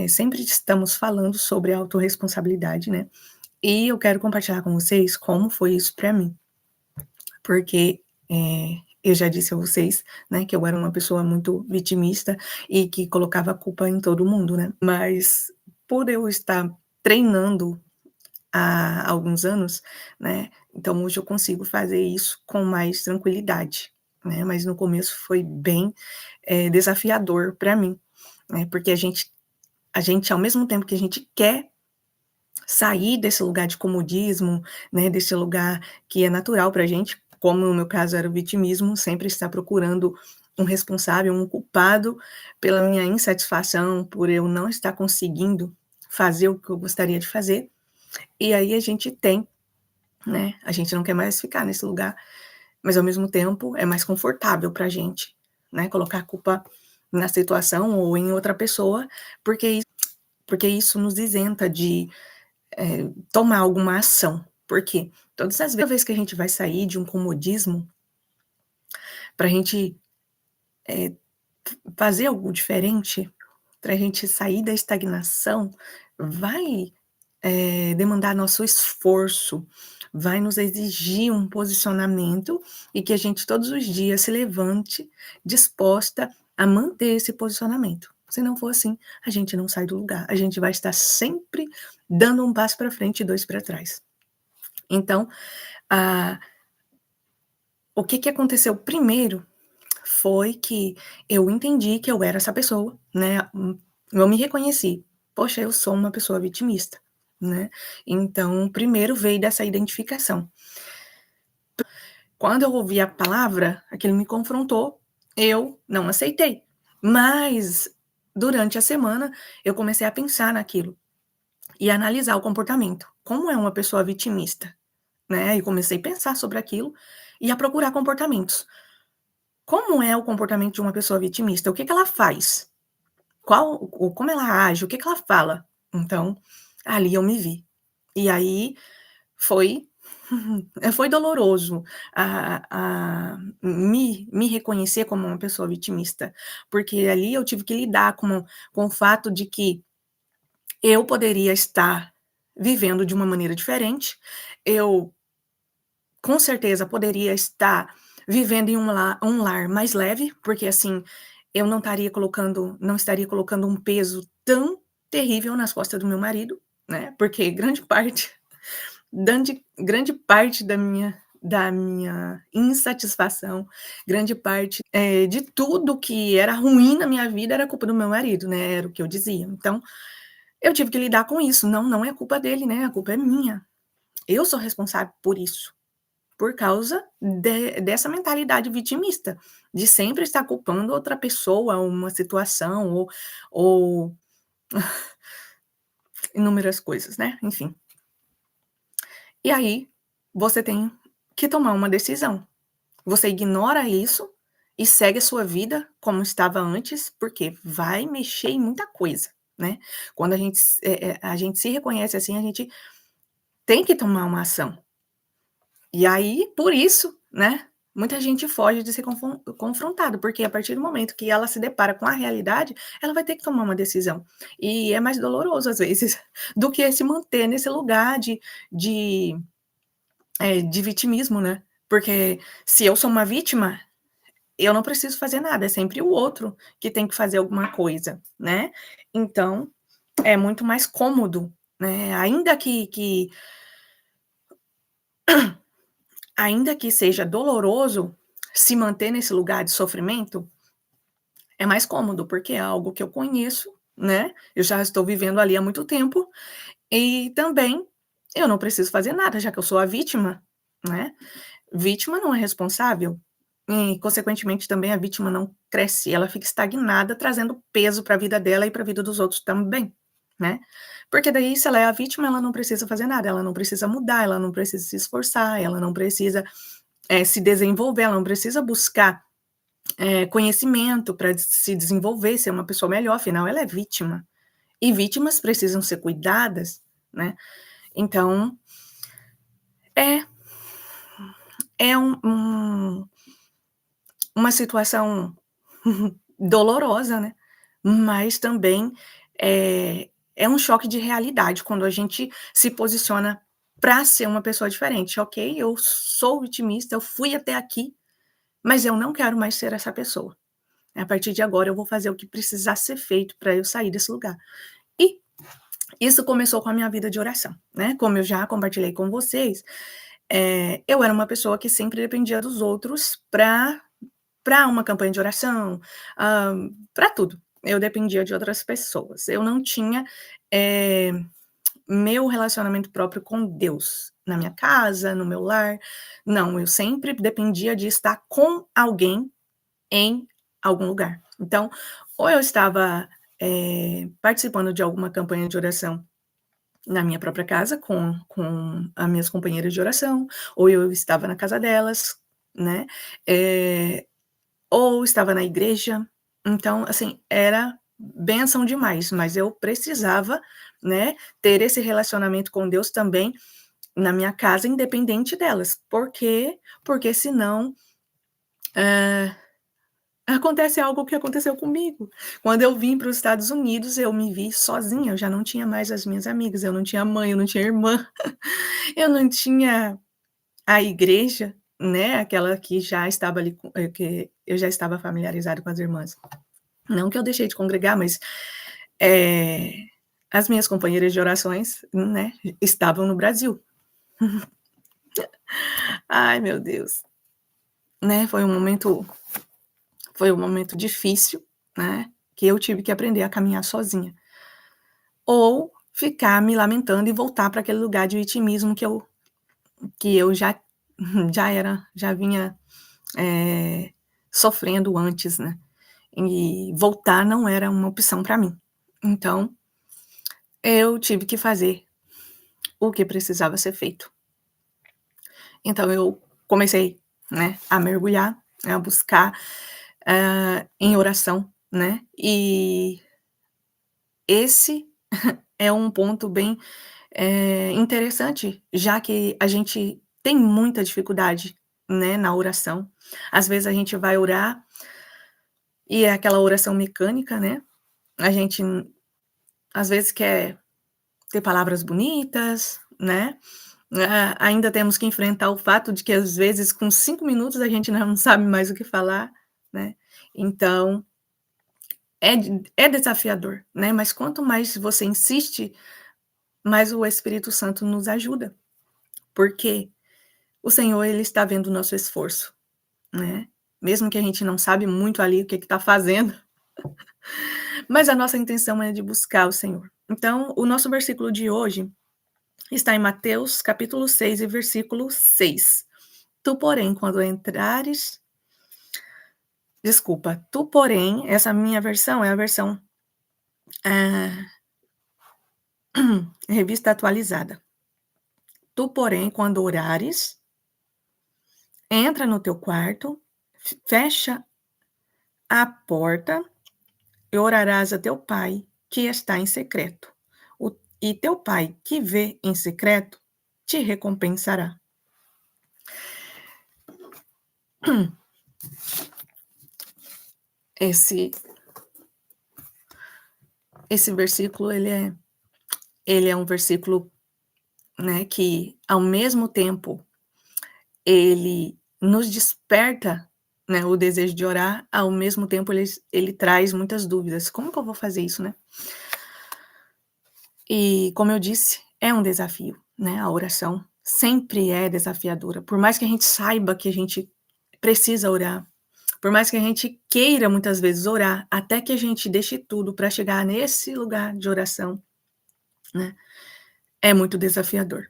sempre estamos falando sobre autorresponsabilidade, né, e eu quero compartilhar com vocês como foi isso para mim, porque, eu já disse a vocês, né, que eu era uma pessoa muito vitimista e que colocava a culpa em todo mundo, né, mas por eu estar treinando há alguns anos, né, então hoje eu consigo fazer isso com mais tranquilidade, né, mas no começo foi bem, desafiador para mim, né, porque a gente ao mesmo tempo que a gente quer sair desse lugar de comodismo, né, desse lugar que é natural pra gente, como no meu caso era o vitimismo, sempre estar procurando um responsável, um culpado pela minha insatisfação, por eu não estar conseguindo fazer o que eu gostaria de fazer, e aí a gente tem, né, a gente não quer mais ficar nesse lugar, mas ao mesmo tempo é mais confortável pra gente, né, colocar a culpa na situação ou em outra pessoa, porque isso nos isenta de tomar alguma ação. Por quê? Todas as vezes que a gente vai sair de um comodismo, para a gente fazer algo diferente, para a gente sair da estagnação, vai, demandar nosso esforço, vai nos exigir um posicionamento e que a gente todos os dias se levante disposta a manter esse posicionamento. Se não for assim, a gente não sai do lugar, a gente vai estar sempre dando um passo para frente e 2 para trás. Então, ah, o que que aconteceu primeiro foi que eu entendi que eu era essa pessoa, né, eu me reconheci. "Poxa, eu sou uma pessoa vitimista", né. Então, primeiro veio dessa identificação. Quando eu ouvi a palavra, aquilo me confrontou, eu não aceitei. Mas, durante a semana, eu comecei a pensar naquilo e analisar o comportamento. Como é uma pessoa vitimista, né, e comecei a pensar sobre aquilo e a procurar comportamentos. Como é o comportamento de uma pessoa vitimista? O que que ela faz? Como ela age? O que que ela fala? Então, ali eu me vi. E aí foi foi doloroso me reconhecer como uma pessoa vitimista, porque ali eu tive que lidar com o fato de que eu poderia estar vivendo de uma maneira diferente, eu com certeza poderia estar vivendo em um lar mais leve, porque assim, eu não estaria colocando um peso tão terrível nas costas do meu marido, né, porque grande parte da minha insatisfação, grande parte, de tudo que era ruim na minha vida era culpa do meu marido, né, era o que eu dizia. Então, eu tive que lidar com isso. Não, não é culpa dele, né, a culpa é minha. Eu sou responsável por isso. Por causa dessa mentalidade vitimista, de sempre estar culpando outra pessoa, uma situação ou inúmeras coisas, né, enfim. E aí, você tem que tomar uma decisão. Você ignora isso e segue a sua vida como estava antes, porque vai mexer em muita coisa, né. Quando a gente se reconhece assim, a gente tem que tomar uma ação. E aí, por isso, né, muita gente foge de ser confrontado, porque a partir do momento que ela se depara com a realidade, ela vai ter que tomar uma decisão. E é mais doloroso, às vezes, do que se manter nesse lugar de, de vitimismo, né. Porque se eu sou uma vítima, eu não preciso fazer nada, é sempre o outro que tem que fazer alguma coisa, né. Então, é muito mais cômodo, né, ainda que seja doloroso se manter nesse lugar de sofrimento, é mais cômodo, porque é algo que eu conheço, né, eu já estou vivendo ali há muito tempo, e também eu não preciso fazer nada, já que eu sou a vítima, né. Vítima não é responsável, e consequentemente também a vítima não cresce, ela fica estagnada, trazendo peso para a vida dela e para a vida dos outros também, né. Porque daí se ela é a vítima, ela não precisa fazer nada, ela não precisa mudar, ela não precisa se esforçar, ela não precisa se desenvolver, ela não precisa buscar, conhecimento para se desenvolver, ser uma pessoa melhor, afinal ela é vítima. E vítimas precisam ser cuidadas, né. Então, é é uma situação dolorosa, né, mas também é um choque de realidade quando a gente se posiciona para ser uma pessoa diferente. Ok, eu sou vitimista, eu fui até aqui, mas eu não quero mais ser essa pessoa. A partir de agora eu vou fazer o que precisar ser feito para eu sair desse lugar. E isso começou com a minha vida de oração, né, como eu já compartilhei com vocês, eu era uma pessoa que sempre dependia dos outros para uma campanha de oração, para tudo. Eu dependia de outras pessoas. Eu não tinha, eh, meu relacionamento próprio com Deus, na minha casa, no meu lar. Não, eu sempre dependia de estar com alguém em algum lugar. Então, ou eu estava, participando de alguma campanha de oração na minha própria casa com as minhas companheiras de oração, ou eu estava na casa delas, né, eh, ou estava na igreja. Então, assim, era bênção demais, mas eu precisava, né, ter esse relacionamento com Deus também na minha casa, independente delas. Por quê? Porque senão, hã acontece algo que aconteceu comigo. Quando eu vim para os Estados Unidos, eu me vi sozinha, eu já não tinha mais as minhas amigas, eu não tinha mãe, eu não tinha irmã, eu não tinha a igreja, né, aquela que já estava ali que eu já estava familiarizada com as irmãs. Não que eu deixei de congregar, mas, eh, as minhas companheiras de orações, né, estavam no Brasil. Ai, meu Deus, né, foi um momento difícil, né, que eu tive que aprender a caminhar sozinha. Ou ficar me lamentando e voltar para aquele lugar de vitimismo que eu já vinha, eh, sofrendo antes, né. E voltar não era uma opção para mim. Então, eu tive que fazer o que precisava ser feito. Então eu comecei, né, a mergulhar, a buscar, em oração, né, e esse é um ponto bem, interessante, já que a gente tem muita dificuldade, né, na oração. Às vezes a gente vai orar e é aquela oração mecânica, né, a gente às vezes quer ter palavras bonitas, né, ainda temos que enfrentar o fato de que às vezes com 5 minutos a gente não sabe mais o que falar, né, então é desafiador, né, mas quanto mais você insiste, mais o Espírito Santo nos ajuda, porque o Senhor ele está vendo o nosso esforço, né, mesmo que a gente não sabe muito ali o que está fazendo, mas a nossa intenção é de buscar o Senhor. Então, o nosso versículo de hoje está em Mateus capítulo 6 e versículo 6. Tu, porém, quando entrares desculpa, tu, porém, essa minha versão é a versão, ah, revista atualizada. Tu, porém, quando orares, entra no teu quarto, fecha a porta e orarás a teu pai que está em secreto. E teu pai que vê em secreto te recompensará. Esse, esse versículo, ele é um versículo, né, que ao mesmo tempo ele nos desperta, né, o desejo de orar, ao mesmo tempo ele traz muitas dúvidas. Como que eu vou fazer isso, né? E como eu disse, é um desafio, né, a oração sempre é desafiadora, por mais que a gente saiba que a gente precisa orar, por mais que a gente queira muitas vezes orar, até que a gente deixe tudo para chegar nesse lugar de oração, né, é muito desafiador.